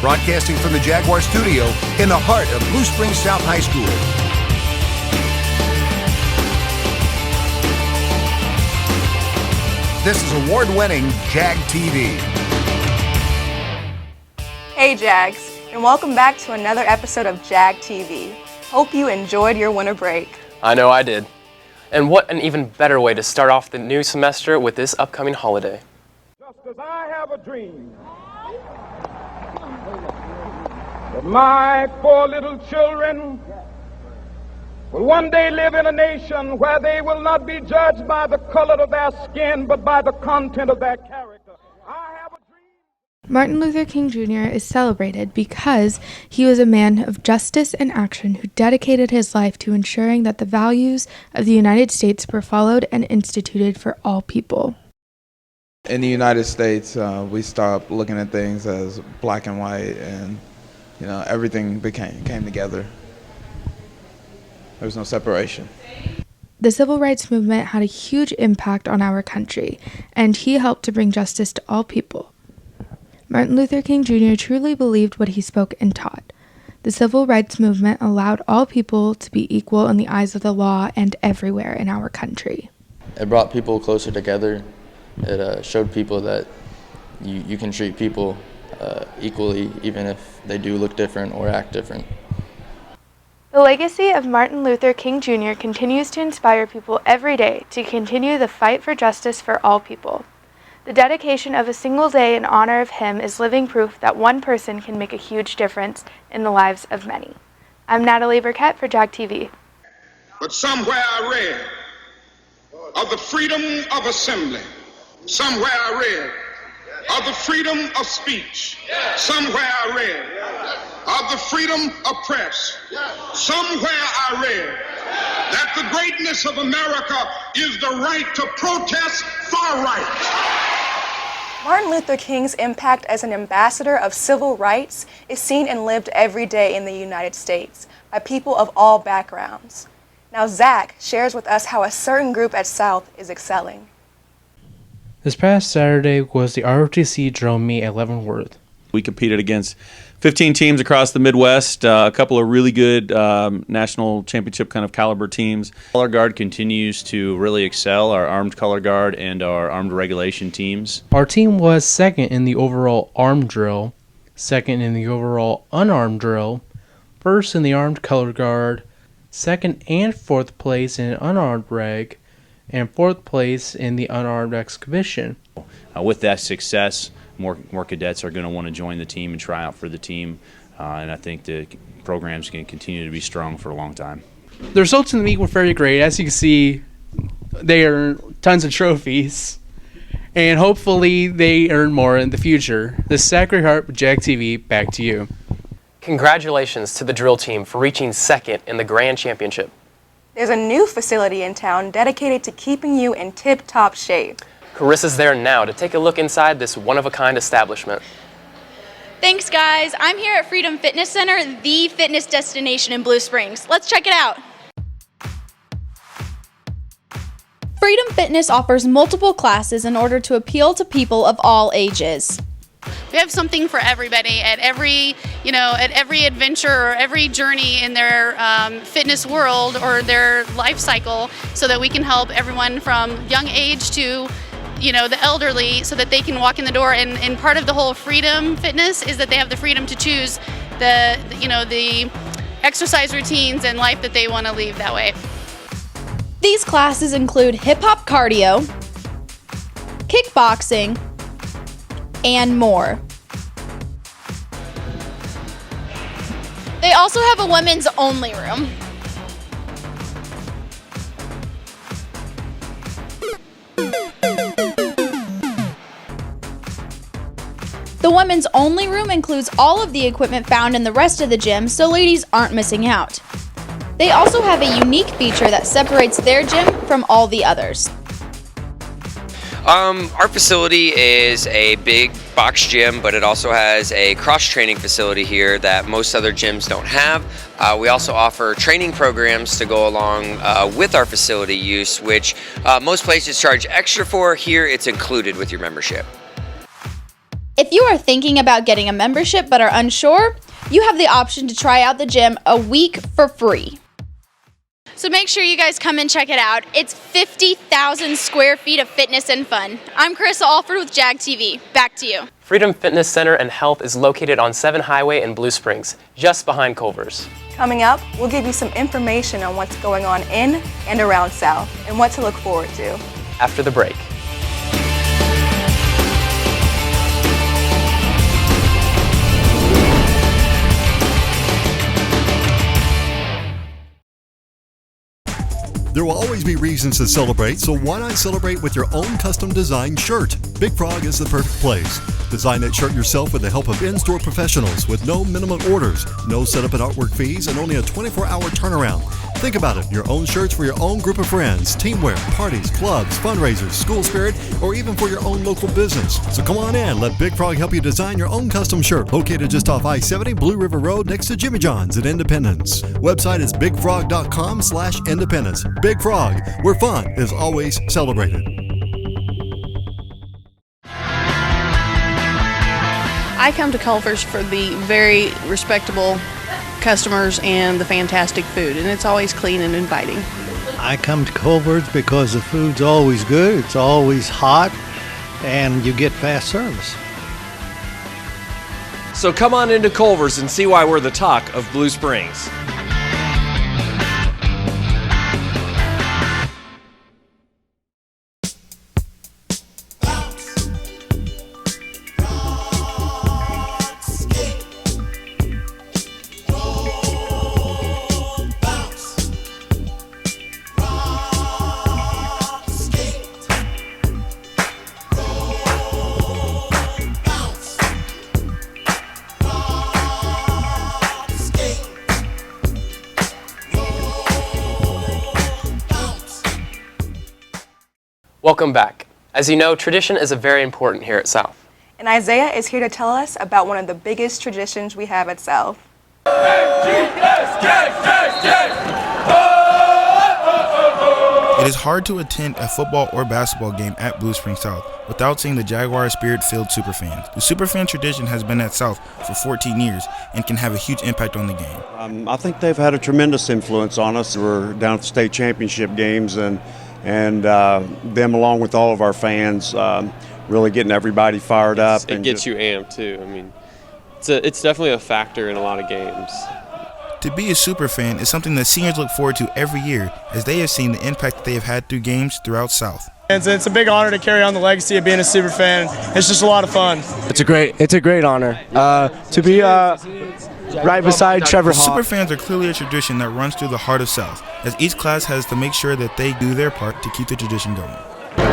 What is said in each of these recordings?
broadcasting from the Jaguar studio in the heart of Blue Springs South High School. This is award-winning Jag TV. Hey Jags, and welcome back to another episode of Jag TV. Hope you enjoyed your winter break. I know I did. And what an even better way to start off the new semester with this upcoming holiday. Just as I have a dream that my four little children will one day live in a nation where they will not be judged by the color of their skin, but by the content of their character. I have a dream. Martin Luther King Jr. is celebrated because he was a man of justice and action who dedicated his life to ensuring that the values of the United States were followed and instituted for all people. In the United States, we stopped looking at things as black and white, and everything came together. There was no separation. The civil rights movement had a huge impact on our country, and he helped to bring justice to all people. Martin Luther King Jr. truly believed what he spoke and taught. The civil rights movement allowed all people to be equal in the eyes of the law and everywhere in our country. It brought people closer together. It showed people that you can treat people equally, even if they do look different or act different. The legacy of Martin Luther King Jr. continues to inspire people every day to continue the fight for justice for all people. The dedication of a single day in honor of him is living proof that one person can make a huge difference in the lives of many. I'm Natalie Burkett for Jag TV. But somewhere I read of the freedom of assembly. Somewhere I read of the freedom of speech. Somewhere I read of the freedom of press. Somewhere I read that the greatness of America is the right to protest far right. Martin Luther King's impact as an ambassador of civil rights is seen and lived every day in the United States by people of all backgrounds. Now Zach shares with us how a certain group at South is excelling. This past Saturday was the ROTC Drone Meet at Leavenworth. We competed against 15 teams across the Midwest, a couple of really good national championship kind of caliber teams. Color Guard continues to really excel, our Armed Color Guard and our Armed Regulation teams. Our team was second in the overall armed drill, second in the overall unarmed drill, first in the Armed Color Guard, second and fourth place in unarmed reg, and fourth place in the unarmed exhibition. With that success, more cadets are going to want to join the team and try out for the team, and I think the program's going to continue to be strong for a long time. The results in the meet were very great. As you can see, they earned tons of trophies, and hopefully they earn more in the future. The Sacred Heart with Jag TV, back to you. Congratulations to the drill team for reaching second in the Grand Championship. There's a new facility in town dedicated to keeping you in tip-top shape. Carissa's there now to take a look inside this one-of-a-kind establishment. Thanks, guys. I'm here at Freedom Fitness Center, the fitness destination in Blue Springs. Let's check it out. Freedom Fitness offers multiple classes in order to appeal to people of all ages. We have something for everybody at every adventure or every journey in their fitness world or their life cycle, so that we can help everyone from young age to the elderly, so that they can walk in the door. And part of the whole Freedom Fitness is that they have the freedom to choose the exercise routines and life that they want to lead that way. These classes include hip-hop cardio, kickboxing, and more. They also have a women's only room. The women's only room includes all of the equipment found in the rest of the gym, so ladies aren't missing out. They also have a unique feature that separates their gym from all the others. Our facility is a big box gym, but it also has a cross-training facility here that most other gyms don't have. We also offer training programs to go along with our facility use, which most places charge extra for. Here, it's included with your membership. If you are thinking about getting a membership but are unsure, you have the option to try out the gym a week for free. So make sure you guys come and check it out. It's 50,000 square feet of fitness and fun. I'm Carissa Alford with Jag TV. Back to you. Freedom Fitness Center and Health is located on 7 Highway in Blue Springs, just behind Culver's. Coming up, we'll give you some information on what's going on in and around South and what to look forward to. After the break. There will always be reasons to celebrate, so why not celebrate with your own custom designed shirt? Big Frog is the perfect place. Design that shirt yourself with the help of in-store professionals with no minimum orders, no setup and artwork fees, and only a 24-hour turnaround. Think about it, your own shirts for your own group of friends, teamwear, parties, clubs, fundraisers, school spirit, or even for your own local business. So come on in, let Big Frog help you design your own custom shirt, located just off I-70 Blue River Road next to Jimmy John's in Independence. Website is bigfrog.com/independence. Big Frog, where fun is always celebrated. I come to Culver's for the very respectable customers and the fantastic food, and it's always clean and inviting. I come to Culver's because the food's always good, it's always hot, and you get fast service. So come on into Culver's and see why we're the talk of Blue Springs. Welcome back. As you know, tradition is very important here at South. And Isaiah is here to tell us about one of the biggest traditions we have at South. It is hard to attend a football or basketball game at Blue Springs South without seeing the Jaguar Spirit-filled Superfans. The Superfan tradition has been at South for 14 years and can have a huge impact on the game. I think they've had a tremendous influence on us. We're down at the state championship games, and them along with all of our fans really getting everybody fired up. It gets you amped too. I mean, it's definitely a factor in a lot of games. To be a super fan is something that seniors look forward to every year, as they have seen the impact that they have had through games throughout South. It's a big honor to carry on the legacy of being a super fan. It's just a lot of fun. It's a great honor to be right beside Trevor Hall. Super fans are clearly a tradition that runs through the heart of South, as each class has to make sure that they do their part to keep the tradition going.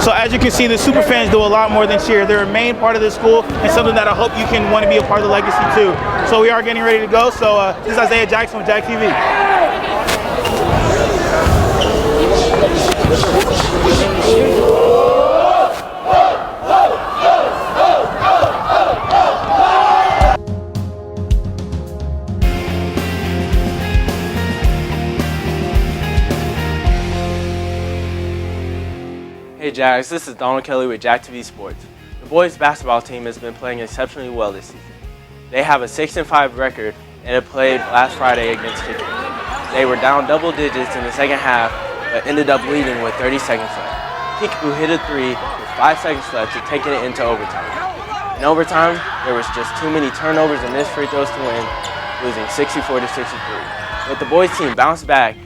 So as you can see, the super fans do a lot more than cheer. They're a main part of the school and something that I hope you can want to be a part of the legacy too. So we are getting ready to go. So this is Isaiah Jackson with Jag TV. Hey Jags, this is Donald Kelly with Jag TV Sports. The boys basketball team has been playing exceptionally well this season. They have a 6-5 record and have played last Friday against Chick-fil-A. They were down double digits in the second half, but ended up leading with 30 seconds left. Chick-fil-A hit a three with 5 seconds left to taking it into overtime. In overtime, there was just too many turnovers and missed free throws to win, losing 64-63. But the boys team bounced back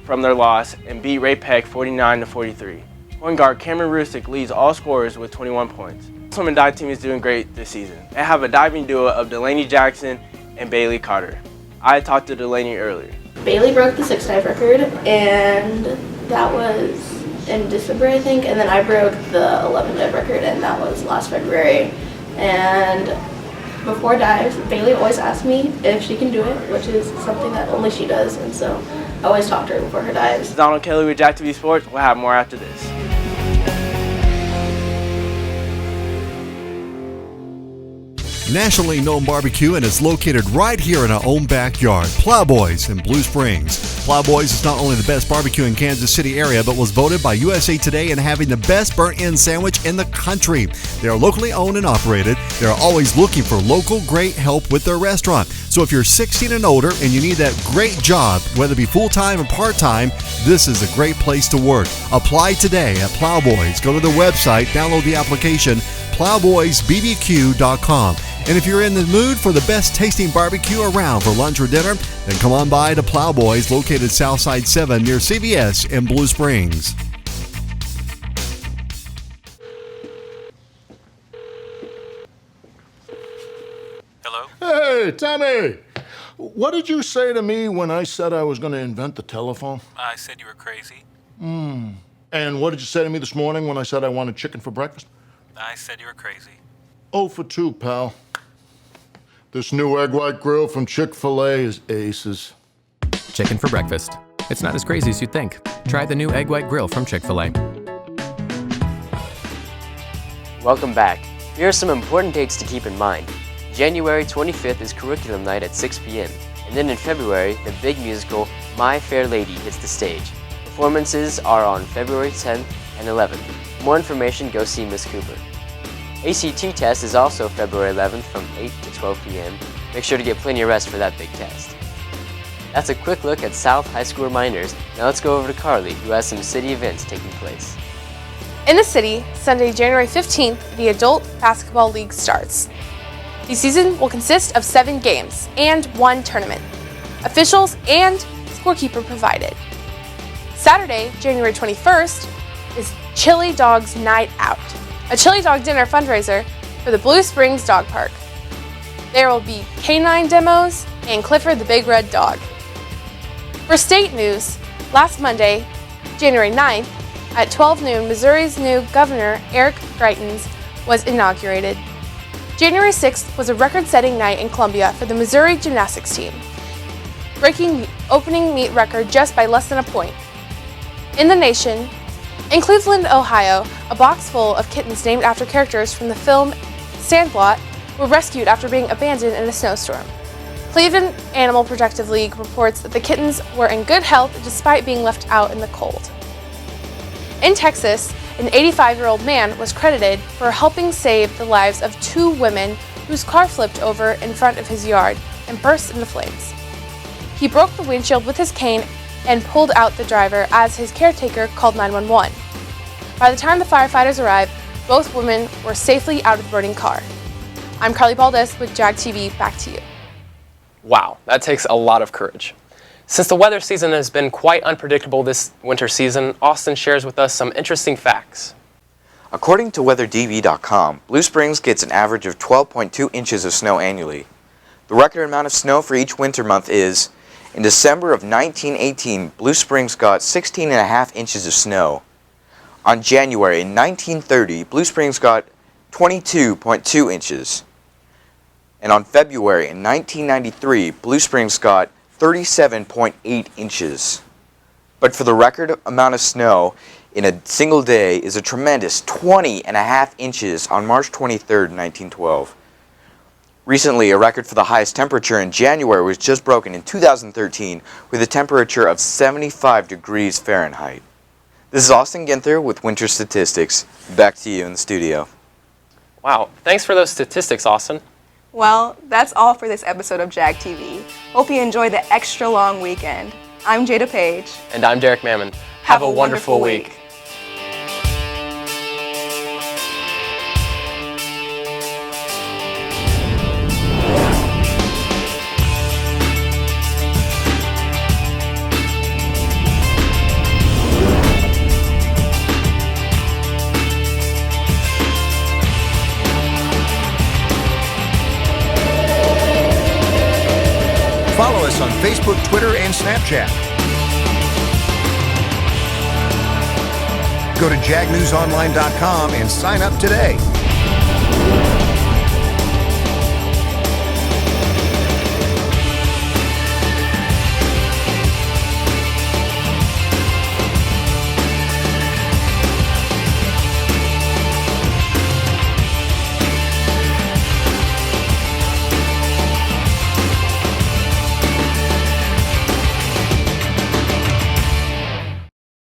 from their loss and beat Ray Peck 49-43. Point guard Cameron Rusick leads all scorers with 21 points. The swim and dive team is doing great this season. They have a diving duo of Delaney Jackson and Bailey Carter. I talked to Delaney earlier. Bailey broke the 6-dive record, and that was in December, I think, and then I broke the 11-dive record, and that was last February. And before dives, Bailey always asks me if she can do it, which is something that only she does, and so I always talk to her before her dives. This is Donald Kelly with Jag TV Sports. We'll have more after this. nationally known barbecue, and it's located right here in our own backyard. Plowboys in Blue Springs. Plowboys is not only the best barbecue in Kansas City area, but was voted by USA Today in having the best burnt-in sandwich in the country. They are locally owned and operated. They are always looking for local great help with their restaurant. So if you're 16 and older and you need that great job, whether it be full-time or part-time, this is a great place to work. Apply today at Plowboys. Go to the website, download the application, plowboysbbq.com. And if you're in the mood for the best tasting barbecue around for lunch or dinner, then come on by to Plowboys, located Southside 7 near CVS in Blue Springs. Hey, Tommy! What did you say to me when I said I was going to invent the telephone? I said you were crazy. And what did you say to me this morning when I said I wanted chicken for breakfast? I said you were crazy. 0 for 2, pal. This new egg white grill from Chick-fil-A is aces. Chicken for breakfast. It's not as crazy as you'd think. Try the new egg white grill from Chick-fil-A. Welcome back. Here are some important dates to keep in mind. January 25th is Curriculum Night at 6 p.m. And then in February, the big musical My Fair Lady hits the stage. Performances are on February 10th and 11th. For more information, go see Miss Cooper. ACT test is also February 11th from 8 to 12 p.m. Make sure to get plenty of rest for that big test. That's a quick look at South High School reminders. Now let's go over to Carly, who has some city events taking place. In the city, Sunday, January 15th, the Adult Basketball League starts. The season will consist of 7 games and 1 tournament. Officials and scorekeeper provided. Saturday, January 21st, is Chili Dogs Night Out, a chili dog dinner fundraiser for the Blue Springs Dog Park. There will be canine demos and Clifford the Big Red Dog. For state news, last Monday, January 9th, at 12 noon, Missouri's new governor, Eric Greitens, was inaugurated. January 6th was a record-setting night in Columbia for the Missouri gymnastics team, breaking the opening meet record just by less than a point. In the nation, in Cleveland, Ohio, a box full of kittens named after characters from the film Sandlot were rescued after being abandoned in a snowstorm. Cleveland Animal Protective League reports that the kittens were in good health despite being left out in the cold. In Texas, an 85-year-old man was credited for helping save the lives of 2 women whose car flipped over in front of his yard and burst into flames. He broke the windshield with his cane and pulled out the driver as his caretaker called 911. By the time the firefighters arrived, both women were safely out of the burning car. I'm Carly Baldes with Jag TV. Back to you. Wow, that takes a lot of courage. Since the weather season has been quite unpredictable this winter season, Austin shares with us some interesting facts. According to WeatherDB.com, Blue Springs gets an average of 12.2 inches of snow annually. The record amount of snow for each winter month is, in December of 1918, Blue Springs got 16.5 inches of snow. On January in 1930, Blue Springs got 22.2 inches. And on February in 1993, Blue Springs got 37.8 inches. But for the record amount of snow in a single day is a tremendous 20.5 inches on March 23rd, 1912. Recently, a record for the highest temperature in January was just broken in 2013 with a temperature of 75 degrees Fahrenheit. This is Austin Ginther with Winter Statistics. Back to you in the studio. Wow, thanks for those statistics, Austin. Well, that's all for this episode of Jag TV. Hope you enjoy the extra long weekend. I'm Jada Page. And I'm Derek Mammon. Have a wonderful week. Follow us on Facebook, Twitter, and Snapchat. Go to jagnewsonline.com and sign up today.